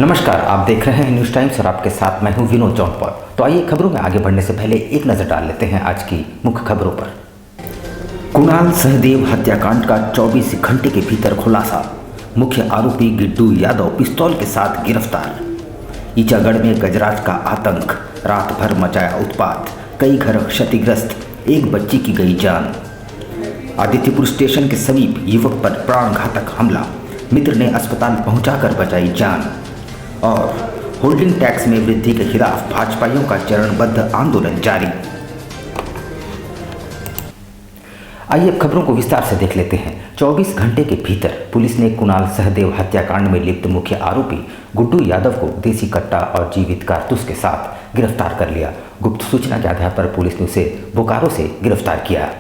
नमस्कार, आप देख रहे हैं न्यूज़ टाइम्स और आपके साथ मैं हूं विनोद जौनपुर। तो आइए खबरों में आगे बढ़ने से पहले एक नज़र डाल लेते हैं आज की मुख्य खबरों पर। कुणाल सहदेव हत्याकांड का 24 घंटे के भीतर खुलासा, मुख्य आरोपी गिड्डू यादव पिस्तौल के साथ गिरफ्तार। ईचागढ़ में गजराज का आतंक, रात भर मचाया उत्पात, कई घर क्षतिग्रस्त, एक बच्ची की गई जान। आदित्यपुर स्टेशन के समीप युवक पर प्राणघातक हमला, मित्र ने अस्पताल पहुंचाकर बचाई जान। और होल्डिंग टैक्स में वृद्धि के खिलाफ भाजपाइयों का चरणबद्ध आंदोलन जारी। आइए अब खबरों को विस्तार से देख लेते हैं। 24 घंटे के भीतर पुलिस ने कुणाल सहदेव हत्याकांड में लिप्त मुख्य आरोपी गुड्डू यादव को देसी कट्टा और जीवित कारतूस के साथ गिरफ्तार कर लिया। गुप्त सूचना के आधार पर पुलिस ने उसे बोकारो से गिरफ्तार किया।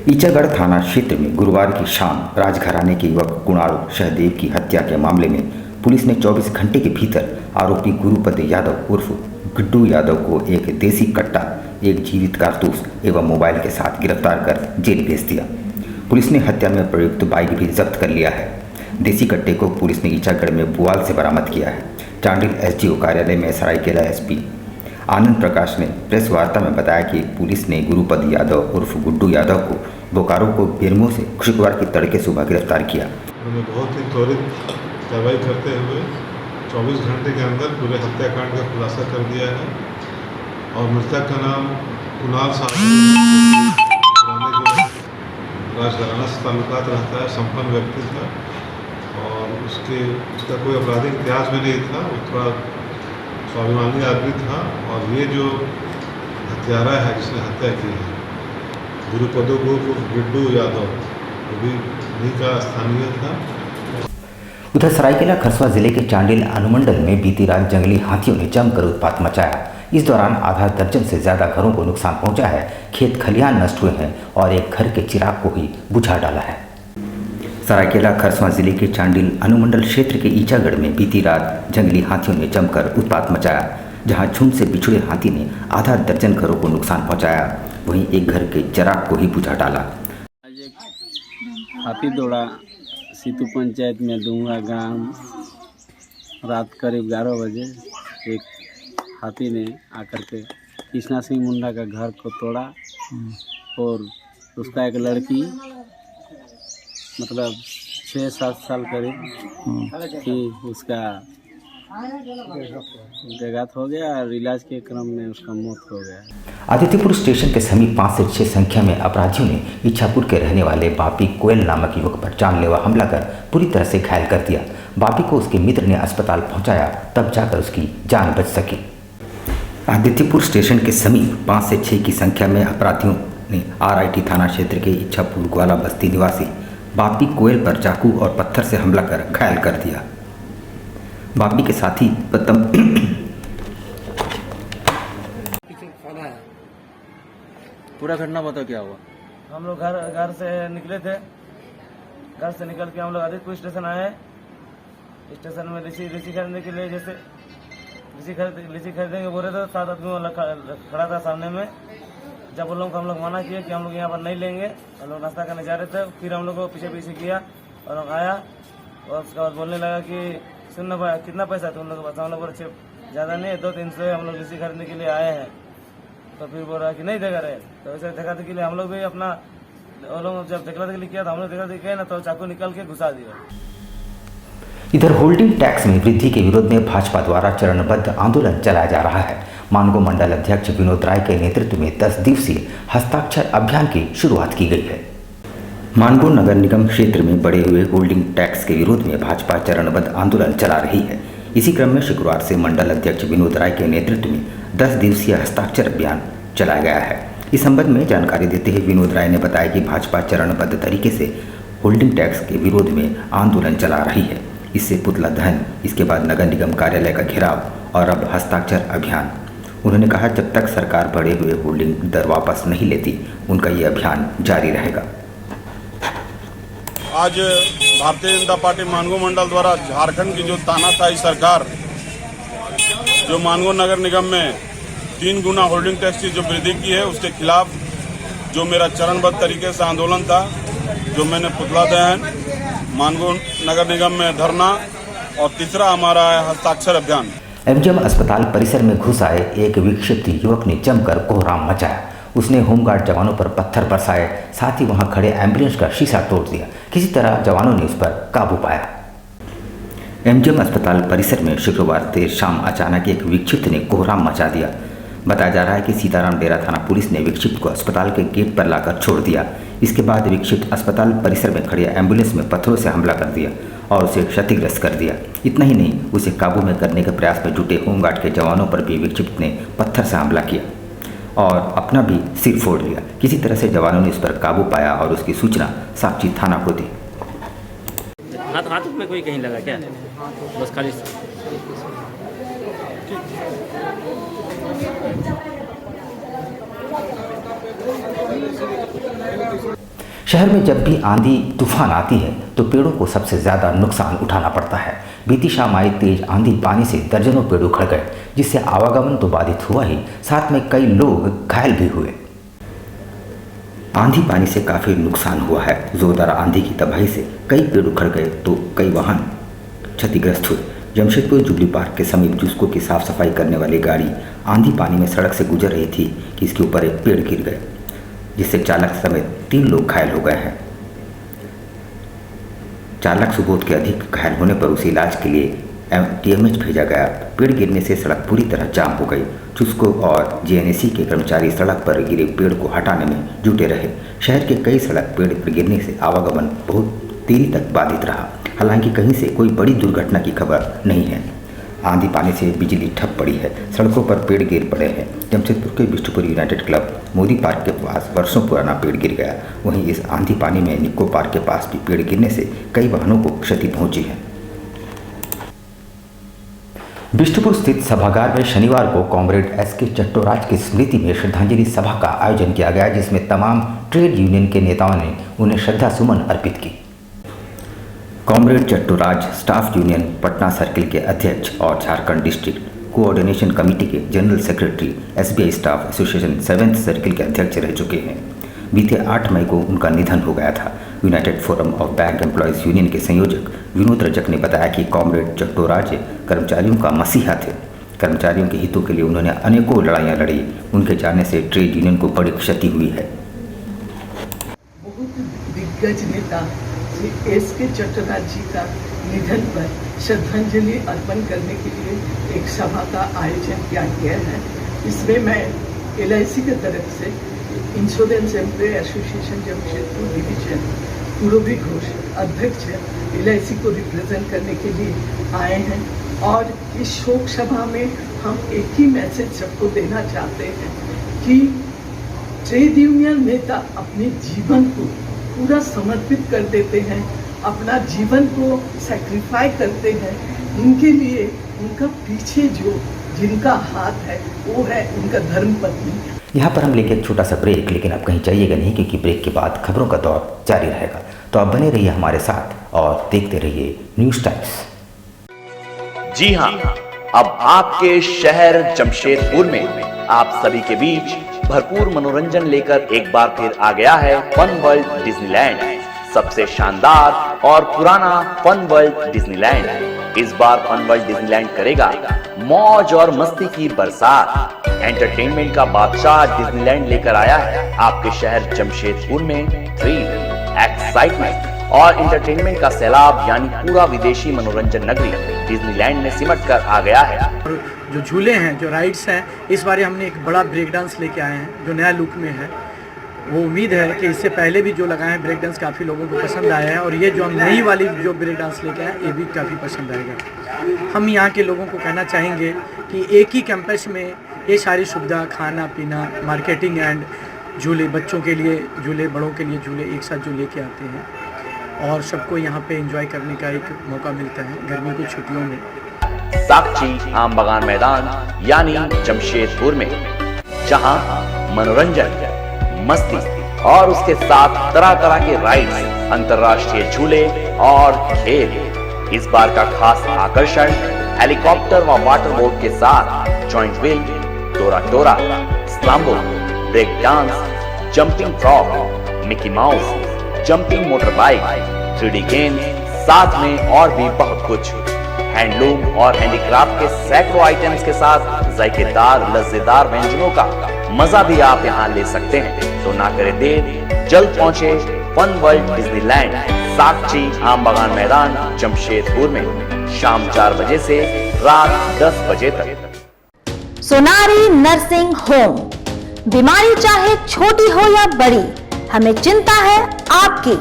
ईचागढ़ थाना क्षेत्र में गुरुवार की शाम राजघराने के युवक कुणाल सहदेव की हत्या के मामले में पुलिस ने 24 घंटे के भीतर आरोपी गुरुपद यादव उर्फ गुड्डू यादव को एक देसी कट्टा, एक जीवित कारतूस एवं मोबाइल के साथ गिरफ्तार कर जेल भेज दिया। पुलिस ने हत्या में प्रयुक्त बाइक भी जब्त कर लिया है। देसी कट्टे को पुलिस ने ईचागढ़ में बुआल से बरामद किया है। चांडिल एसडीओ कार्यालय में सरायकेला एसपी आनंद प्रकाश ने प्रेस वार्ता में बताया कि पुलिस ने गुरुपद यादव उर्फ गुड्डू यादव को बोकारो को बेरमो से शुक्रवार की तड़के सुबह गिरफ्तार किया। बहुत ही त्वरित कार्रवाई करते हुए 24 घंटे के अंदर पूरे हत्याकांड का खुलासा कर दिया है और मृतक का नाम कुणाल साहब पुराने जो राजघराना से ताल्लुकात रहता है, संपन्न व्यक्ति था और उसका कोई आपराधिक इतिहास भी नहीं था। वो थोड़ा स्वाभिमानी आदमी था और ये जो हत्यारा है जिसने हत्या की है गुरुपदो को गिड्डू यादव, वो भी उन्हीं का स्थानीय था। उधर सरायकेला खरसवा जिले के चांडिल अनुमंडल में बीती रात जंगली हाथियों ने जमकर उत्पात मचाया। इस दौरान आधा दर्जन से ज्यादा घरों को नुकसान पहुंचा है, खेत खलिहान नष्ट हुए हैं और एक घर के चिराग को ही बुझा डाला है। सरायकेला खरसवा जिले के चांडिल अनुमंडल क्षेत्र के ईचागढ़ में बीती रात जंगली हाथियों ने जमकर उत्पात मचाया। जहां झुंड से बिछुड़े हाथी ने आधा दर्जन घरों को नुकसान पहुंचाया, वहीं एक घर के चिराग को ही बुझा डाला। हाथी दौड़ा सीतू पंचायत में डूंगा गांव, रात करीब 11 बजे एक हाथी ने आकर के कृष्णा सिंह मुंडा का घर को तोड़ा और उसका एक लड़की मतलब 6-7 साल करीब कि उसका देहात हो गया और इलाज के क्रम में उसका मौत हो गया। आदित्यपुर स्टेशन के समीप 5 से 6 संख्या में अपराधियों ने इच्छापुर के रहने वाले बापी कोयल नामक युवक पर जानलेवा हमला कर पूरी तरह से घायल कर दिया। बापी को उसके मित्र ने अस्पताल पहुंचाया, तब जाकर उसकी जान बच सकी। आदित्यपुर स्टेशन के समीप 5 से 6 की संख्या में अपराधियों ने आरआईटी थाना क्षेत्र के इच्छापुर ग्वाला बस्ती निवासी बापी कोयल पर चाकू और पत्थर से हमला कर घायल कर दिया। बापी के साथी पूरा घटना बताओ क्या हुआ। हम लोग घर से निकले थे। घर से निकल के हम लोग आदित्यपुर स्टेशन आए। स्टेशन में लीची खरीदने के लिए, जैसे लीची खरीदेंगे बोल रहे थे, 7 आदमी वाला खड़ा था सामने में। जब उन लोगों को हम लोग मना किए कि हम लोग यहाँ पर नहीं लेंगे, हम लोग नाश्ता करने जा रहे थे, फिर हम लोग को पीछे किया और लोग आया और उसके बाद बोलने लगा कि सुनना भाई कितना पैसा तुम लोग बता। हम लोग बोले ज़्यादा नहीं है, 200-300 हम लोग लीची खरीदने के लिए आए हैं। तो फिर बोल रहा कि नहीं देगा रहे। तो वैसे दिखाने के लिए हम लोग भी अपना लोग जब दिखलाने के लिए किया तो हम लोग दिखलाते गए ना, तो चाकू निकल के घुसा दिया। इधर होल्डिंग टैक्स में वृद्धि के विरोध में भाजपा द्वारा चरणबद्ध आंदोलन चलाया जा रहा है। मानगो मंडल अध्यक्ष विनोद राय के नेतृत्व में 10 दिवसीय हस्ताक्षर अभियान की शुरुआत की गई है। मानगो नगर निगम क्षेत्र में बढ़े हुए होल्डिंग टैक्स के विरोध में भाजपा चरणबद्ध आंदोलन चला रही है। इसी क्रम में शुक्रवार से मंडल अध्यक्ष विनोद राय के नेतृत्व में 10 दिवसीय हस्ताक्षर अभियान चलाया गया है। इस संबंध में जानकारी देते हुए विनोद राय ने बताया कि भाजपा चरणबद्ध तरीके से होल्डिंग टैक्स के विरोध में आंदोलन चला रही है। इससे पुतला दहन, इसके बाद नगर निगम कार्यालय का घेराव और अब हस्ताक्षर अभियान। उन्होंने कहा जब तक सरकार बढ़े हुए होल्डिंग दर वापस नहीं लेती, उनका ये अभियान जारी रहेगा। आज भारतीय जनता पार्टी मानगो मंडल द्वारा झारखंड की जो तानाशाही सरकार जो मानगो नगर निगम में 3 गुना होल्डिंग टैक्स की जो वृद्धि की है, उसके खिलाफ जो मेरा चरणबद्ध तरीके से आंदोलन था, जो मैंने पुतला दहन, मानगो नगर निगम में धरना और तीसरा हमारा है हस्ताक्षर अभियान। एमजीएम अस्पताल परिसर में घुस आए एक विक्षिप्त युवक ने जमकर कोहराम मचाया। उसने होमगार्ड जवानों पर पत्थर बरसाए, साथ ही वहां खड़े एम्बुलेंस का शीशा तोड़ दिया। किसी तरह जवानों ने उस पर काबू पाया। एमजीएम अस्पताल परिसर में शुक्रवार देर शाम अचानक एक विक्षिप्त ने कोहराम मचा दिया। बताया जा रहा है कि सीताराम डेरा थाना पुलिस ने विक्षिप्त को अस्पताल के गेट पर लाकर छोड़ दिया। इसके बाद विक्षिप्त अस्पताल परिसर में खड़ी एम्बुलेंस में पत्थरों से हमला कर दिया और उसे क्षतिग्रस्त कर दिया। इतना ही नहीं, उसे काबू में करने के प्रयास में जुटे होमगार्ड के जवानों पर भी विक्षिप्त ने पत्थर से हमला किया और अपना भी सिर फोड़ लिया। किसी तरह से जवानों ने इस पर काबू पाया और उसकी सूचना साक्षी थाना को दी। हाथ में कोई कहीं लगा क्या? बस खाली शहर में जब भी आंधी तूफान आती है तो पेड़ों को सबसे ज़्यादा नुकसान उठाना पड़ता है। बीती शाम आई तेज आंधी पानी से दर्जनों पेड़ उखड़ गए, जिससे आवागमन तो बाधित हुआ ही, साथ में कई लोग घायल भी हुए। आंधी पानी से काफ़ी नुकसान हुआ है। जोरदार आंधी की तबाही से कई पेड़ उखड़ गए तो कई वाहन क्षतिग्रस्त हुए। जमशेदपुर जुबली पार्क के समीप जुस्को की साफ सफाई करने वाली गाड़ी आंधी पानी में सड़क से गुजर रही थी कि इसके ऊपर एक पेड़ गिर गए, जिससे चालक समेत 3 लोग घायल हो गए हैं। चालक सुबोध के अधिक घायल होने पर उसे इलाज के लिए TMH भेजा गया। पेड़ गिरने से सड़क पूरी तरह जाम हो गई। चुस्को और JNAC के कर्मचारी सड़क पर गिरे पेड़ को हटाने में जुटे रहे। शहर के कई सड़क पेड़ पर गिरने से आवागमन बहुत देरी तक बाधित रहा। हालांकि कहीं से कोई बड़ी दुर्घटना की खबर नहीं है। आंधी पानी से बिजली ठप पड़ी है, सड़कों पर पेड़ गिर पड़े हैं। जमशेदपुर के Bistupur United club Modi park के पास वर्षों पुराना पेड़ गिर गया। वहीं इस आंधी पानी में निक्को पार्क के पास भी पेड़ गिरने से कई वाहनों को क्षति पहुंची है। बिष्टुपुर स्थित सभागार में शनिवार को कॉमरेड SK चट्टोराज की स्मृति में श्रद्धांजलि सभा का आयोजन किया गया, जिसमें तमाम ट्रेड यूनियन के नेताओं ने उन्हें श्रद्धा सुमन अर्पित की। Comrade Chattoraj staff union Patna circle के अध्यक्ष और झारखंड डिस्ट्रिक्ट कोऑर्डिनेशन कमेटी के general secretary, SBI staff association 7th circle के अध्यक्ष रह चुके हैं। बीते 8 मई को उनका निधन हो गया था। United forum of bank employees union के संयोजक विनोद रजक ने बताया कि कॉमरेड चट्टोराज कर्मचारियों का मसीहा थे। कर्मचारियों के हितों के लिए उन्होंने अनेकों लड़ाइयाँ लड़ी। उनके जाने से ट्रेड यूनियन को बड़ी क्षति हुई है। बहुत दिग्गज नेता श्री SK चट्टोराज जी का निधन पर श्रद्धांजलि अर्पण करने के लिए एक सभा का आयोजन किया गया है। इसमें मैं LIC की तरफ से insurance employ association Jamshedpur division Purvi Ghosh अध्यक्ष LIC को रिप्रेजेंट करने के लिए आए हैं और इस शोक सभा में हम एक ही मैसेज सबको देना चाहते हैं कि ट्रेड यूनियन नेता अपने जीवन को पूरा समर्पित कर देते हैं, अपना जीवन को सैक्रिफाई करते हैं। उनके लिए उनका पीछे जो जिनका हाथ है वो है उनका धर्मपत्नी। यहाँ पर हम लेंगे एक छोटा सा ब्रेक, लेकिन अब कहीं जाइएगा नहीं, क्योंकि ब्रेक के बाद खबरों का दौर जारी रहेगा। तो आप बने रहिए हमारे साथ और देखते रहिए न्यूज़ टाइम्स। जी हाँ, अब आपके शहर जमशेदपुर में आप सभी के बीच भरपूर मनोरंजन लेकर एक बार फिर आ गया है फन वर्ल्ड डिज्नीलैंड। सबसे शानदार और पुराना फन वर्ल्ड डिज्नीलैंड इस बार फन वर्ल्ड डिज्नीलैंड करेगा मौज और मस्ती की बरसात। एंटरटेनमेंट का बादशाह डिज्नीलैंड लेकर आया है आपके शहर जमशेदपुर में थ्रिल, एक्साइटमेंट और एंटरटेनमेंट का सैलाब, यानी पूरा विदेशी मनोरंजन नगरी डिज्नीलैंड में सिमट कर आ गया है। जो झूले हैं, जो राइड्स हैं, इस बार हमने एक बड़ा ब्रेक डांस लेके आए हैं जो नया लुक में है। वो उम्मीद है कि इससे पहले भी जो लगाए हैं ब्रेक डांस काफ़ी लोगों को पसंद आया है और ये जो हम नई वाली जो ब्रेक डांस लेके आए ये भी काफ़ी पसंद आएगा। हम यहाँ के लोगों को कहना चाहेंगे कि एक ही कैंपस में ये सारी सुविधा, खाना पीना, मार्केटिंग एंड झूले, बच्चों के लिए झूले, बड़ों के लिए झूले एक साथ जो लेके आते हैं और सबको यहाँ पे एंजॉय करने का एक मौका मिलता है गर्मियों की छुट्टियों में। साक्षी आम बगान मैदान यानी जमशेदपुर में, जहां मनोरंजन, मस्ती और उसके साथ तरह तरह के राइड्स, अंतर्राष्ट्रीय झूले और खेल। इस बार का खास आकर्षण हेलीकॉप्टर व वाटर बोट के साथ जॉइंट व्हील, टोरा टोरा, स्लाम्बो, break dance, jumping frog, Mickey Mouse, jumping motor bike, 3D game, साथ में और भी बहुत कुछ। हैंडलूम और हैंडीक्राफ्ट के सैकड़ों आइटम्स के साथ जायकेदार लज्जेदार व्यंजनों का मजा भी आप यहाँ ले सकते हैं। तो ना करें देर, जल्द पहुंचे फन वर्ल्ड डिज्नीलैंड, साक्षी आम बागान मैदान, जमशेदपुर में शाम 4 बजे से रात 10 बजे तक। सोनारी नर्सिंग होम, बीमारी चाहे छोटी हो या बड़ी, हमें चिंता है आपकी।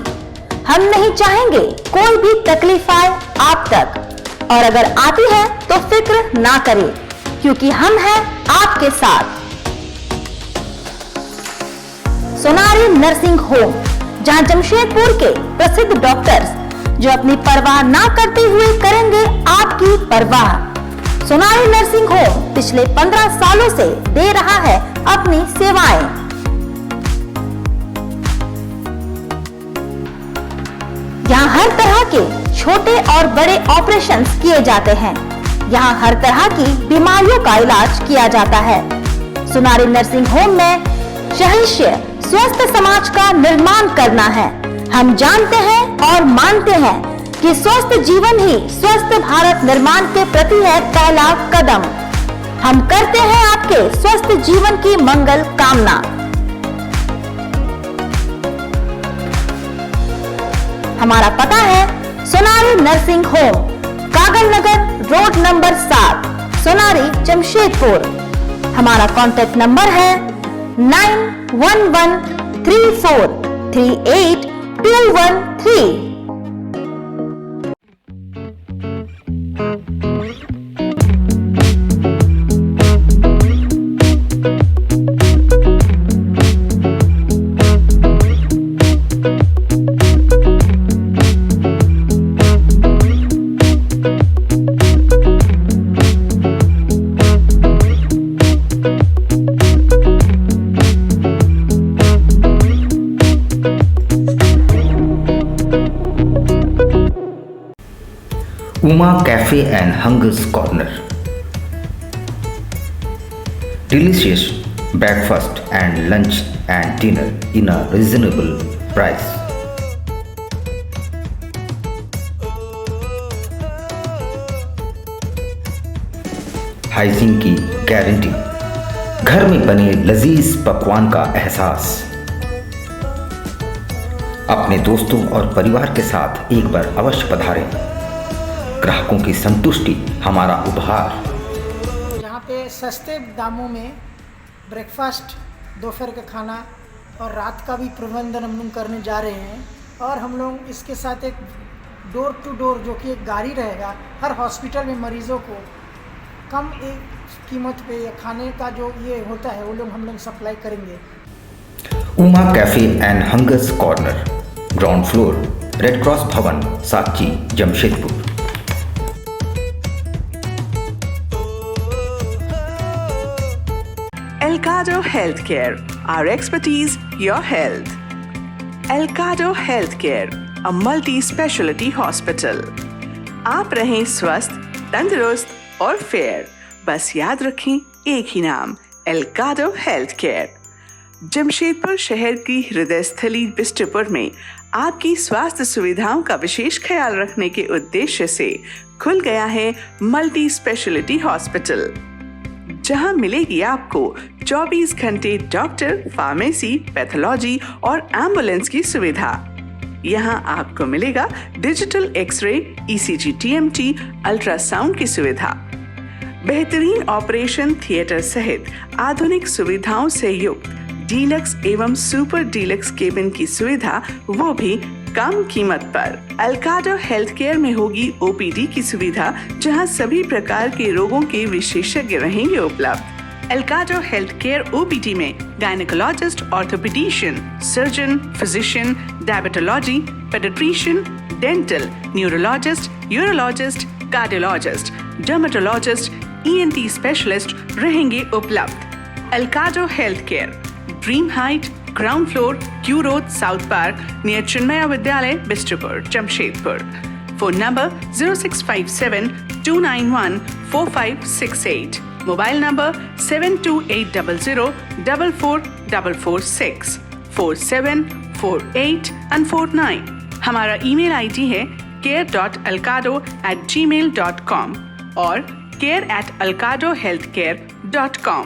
हम नहीं चाहेंगे कोई भी तकलीफ आए आप तक, और अगर आती है तो फिक्र ना करें, क्योंकि हम हैं आपके साथ। सोनारी नर्सिंग होम, जहां जमशेदपुर के प्रसिद्ध डॉक्टर्स जो अपनी परवाह ना करते हुए करेंगे आपकी परवाह। सोनारी नर्सिंग होम पिछले 15 सालों से दे रहा है अपनी सेवाएं। यहाँ हर तरह के छोटे और बड़े ऑपरेशंस किए जाते हैं। यहाँ हर तरह की बीमारियों का इलाज किया जाता है। सोनारी नर्सिंग होम में शहंशाह स्वस्थ समाज का निर्माण करना है। हम जानते हैं और मानते हैं कि स्वस्थ जीवन ही स्वस्थ भारत निर्माण के प्रति है पहला कदम। हम करते हैं आपके स्वस्थ जीवन की मंगल कामना। हमारा पता है सोनारी नर्सिंग होम, कागल नगर रोड नंबर 7, सोनारी जमशेदपुर। हमारा कॉन्टैक्ट नंबर है 91143438 Uma Cafe and Hungers Corner. Delicious breakfast and lunch and dinner in a reasonable price. Hygiene की गारंटी, घर में बने लजीज पकवान का एहसास। अपने दोस्तों और परिवार के साथ एक बार अवश्य पधारें। ग्राहकों की संतुष्टि हमारा उपहार। यहाँ पे सस्ते दामों में ब्रेकफास्ट, दोपहर का खाना और रात का भी प्रबंधन हम लोग करने जा रहे हैं। और हम लोग इसके साथ एक डोर टू डोर जो कि एक गाड़ी रहेगा, हर हॉस्पिटल में मरीज़ों को कम एक कीमत पे या खाने का जो ये होता है वो लोग हम लोग सप्लाई करेंगे। Uma cafe and hungers corner, ground floor, red cross भवन, साक्षी, Jamshedpur. Elcado Healthcare, our expertise, your health. Elcado Healthcare, a multi-specialty hospital. आप रहें स्वस्थ, तंदुरुस्त और फेयर। बस याद रखें एक ही नाम, Elcado Healthcare। जमशेदपुर शहर की हृदय स्थली बिष्टपुर में आपकी स्वास्थ्य सुविधाओं का विशेष ख्याल रखने के उद्देश्य से खुल गया है मल्टी स्पेशलिटी हॉस्पिटल, जहां मिलेगी आपको 24 घंटे डॉक्टर, फार्मेसी, पैथोलॉजी और एम्बुलेंस की सुविधा। यहां आपको मिलेगा digital X-ray, ECG, TMT, ultrasound की सुविधा, बेहतरीन ऑपरेशन थिएटर सहित आधुनिक सुविधाओं से युक्त डीलक्स एवं सुपर डीलक्स केबिन की सुविधा, वो भी कम कीमत पर। एल्काडो हेल्थ केयर में होगी ओपीडी की सुविधा, जहां सभी प्रकार के रोगों के विशेषज्ञ रहेंगे उपलब्ध। एल्काडो हेल्थ केयर ओपीडी में gynaecologist, orthopaedician, surgeon, physician, diabetology, paediatrician, dental, neurologist, urologist, cardiologist, dermatologist, ENT specialist रहेंगे उपलब्ध। एल्काडो health care, dream height, ground floor, Q road, south park, near Chinmaya Vidyalaya, Bistupur, Jamshedpur. Phone number 0657-291-4568, mobile number 7280044446 4748 and 49। हमारा email ID है care.alcado@gmail.com और care@alcadohealthcare.com।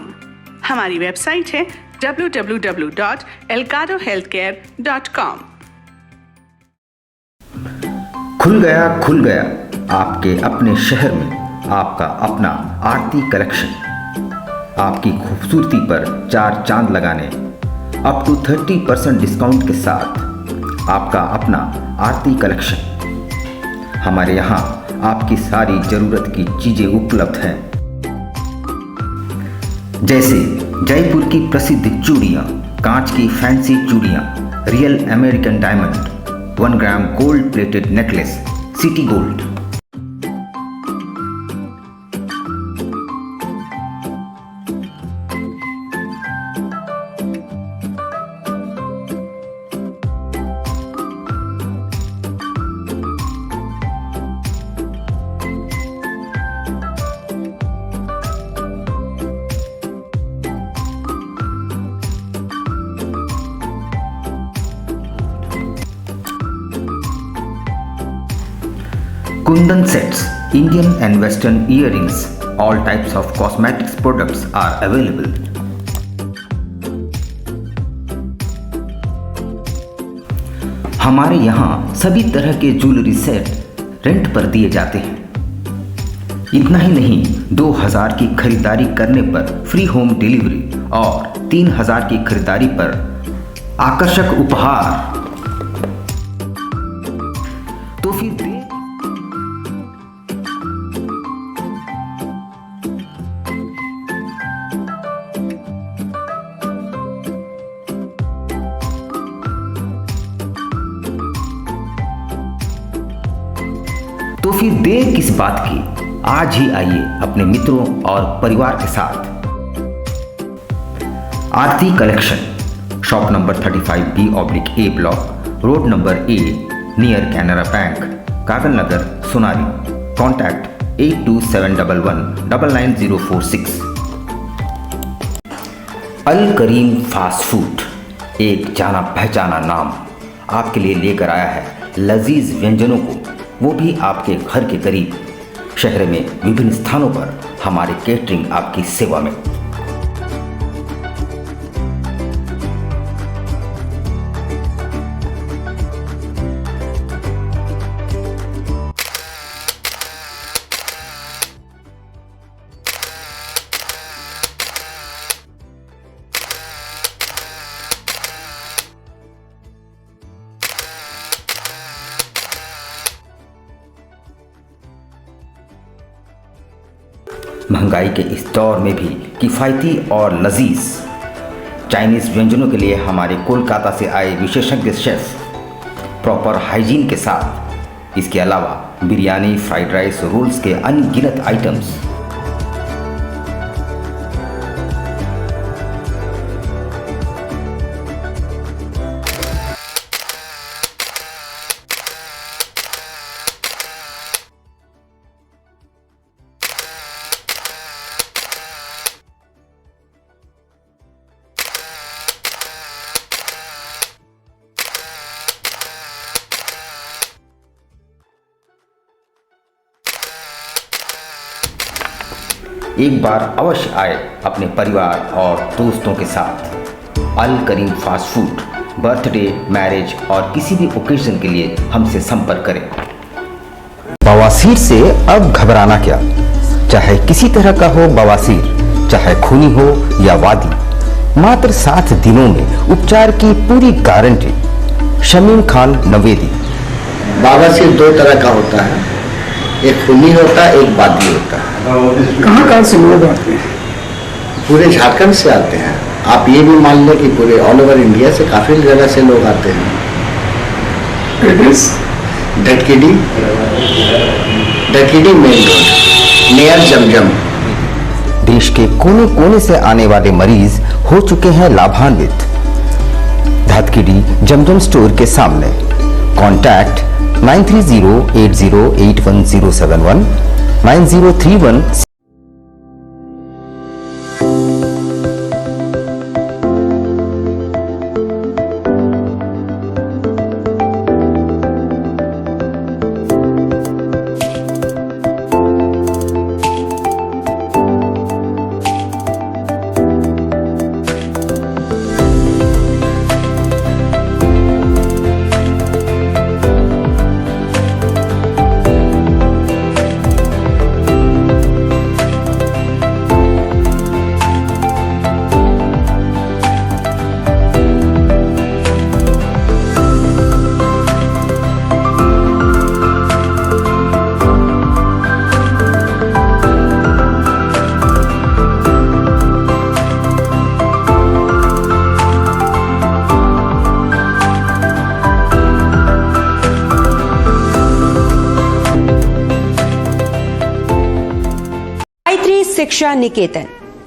हमारी website है www.alcadohealthcare.com। खुल गया आपके अपने शहर में आपका अपना आरती कलेक्शन। आपकी खूबसूरती पर 4 चांद लगाने अप टू 30% डिस्काउंट के साथ आपका अपना आरती कलेक्शन। हमारे यहाँ आपकी सारी ज़रूरत की चीज़ें उपलब्ध हैं, जैसे जयपुर की प्रसिद्ध चूड़ियाँ, कांच की फैंसी चूड़ियाँ, real American diamond, 1 gram gold plated necklace, city gold. Kundan sets, Indian and Western earrings, all types of cosmetics products are available. हमारे यहाँ सभी तरह के ज्वेलरी सेट रेंट पर दिए जाते हैं। इतना ही नहीं, 2000 की खरीदारी करने पर फ्री होम डिलीवरी और 3000 की खरीदारी पर आकर्षक उपहार। तो फिर देर किस बात की, आज ही आइए अपने मित्रों और परिवार के साथ। Aarti collection, shop number 35B/A block, road number A, near Canara bank, Kagal Nagar, Sonari. Contact 8271119046। Al Karim fast food, एक जाना पहचाना नाम, आपके लिए लेकर आया है लजीज व्यंजनों को, वो भी आपके घर के करीब। शहर में विभिन्न स्थानों पर हमारे केटरिंग आपकी सेवा में। महंगाई के इस दौर में भी किफ़ायती और लजीज चाइनीज़ व्यंजनों के लिए हमारे कोलकाता से आए विशेषज्ञ शेफ प्रॉपर हाइजीन के साथ, इसके अलावा बिरयानी, फ्राइड राइस, रोल्स के अनगिनत आइटम्स। एक बार अवश्य आए अपने परिवार और दोस्तों के साथ। अल Karim fast food, birthday, marriage और किसी भी ओकेजन के लिए हमसे संपर्क करें। बवासीर से अब घबराना क्या, चाहे किसी तरह का हो बवासीर, चाहे खूनी हो या वादी, मात्र 7 दिनों में उपचार की पूरी गारंटी। शमीम खान नवेदी। बवासीर 2 तरह का होता है, एक खूनी होता है, एक वादी होता है। कहाँ से लोग आते हैं? पूरे झारखंड से आते हैं। आप ये भी मान लें कि पूरे ऑल ओवर इंडिया से काफ़ी जगह से लोग आते हैं। डटकीडी मेन रोड, नियर जमजम। देश के कोने कोने से आने वाले मरीज हो चुके हैं लाभान्वित। धतकीडी जमजम स्टोर के सामने। कॉन्टैक्ट 9308081071 9031। शिक्षा निकेतन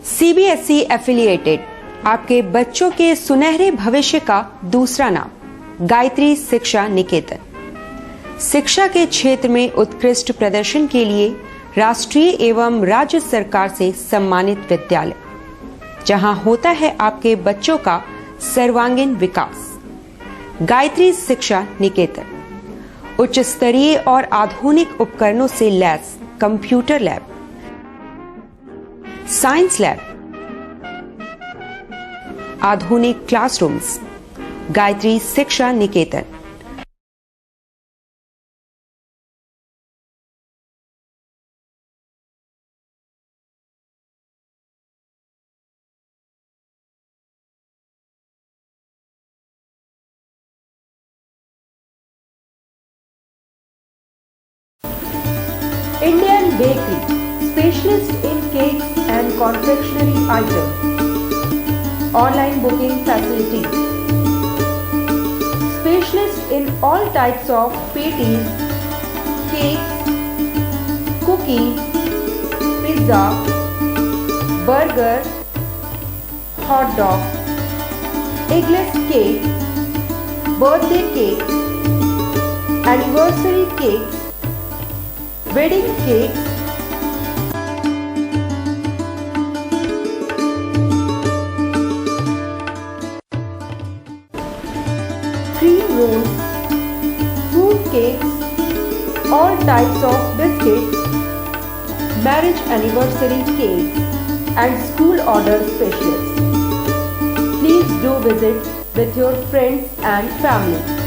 CBSE एफिलिएटेड आपके बच्चों के सुनहरे भविष्य का दूसरा नाम गायत्री शिक्षा निकेतन। शिक्षा के क्षेत्र में उत्कृष्ट प्रदर्शन के लिए राष्ट्रीय एवं राज्य सरकार से सम्मानित विद्यालय, जहां होता है आपके बच्चों का सर्वांगीण विकास। गायत्री शिक्षा निकेतन उच्च स्तरीय और आधुनिक उपकरणों से lace computer lab, science lab, आधुनिक क्लासरूम्स। गायत्री शिक्षा निकेतन। Indian Bakery, specialist in cakes and confectionery items. Online booking facilities. Specialist in all types of patties, cakes, cookies, pizza, burger, hot dog, eggless cake, birthday cake, anniversary cakes, wedding cakes, cream rolls, fruit cakes, all types of biscuits, marriage anniversary cakes and school order specialists. Please do visit with your friends and family.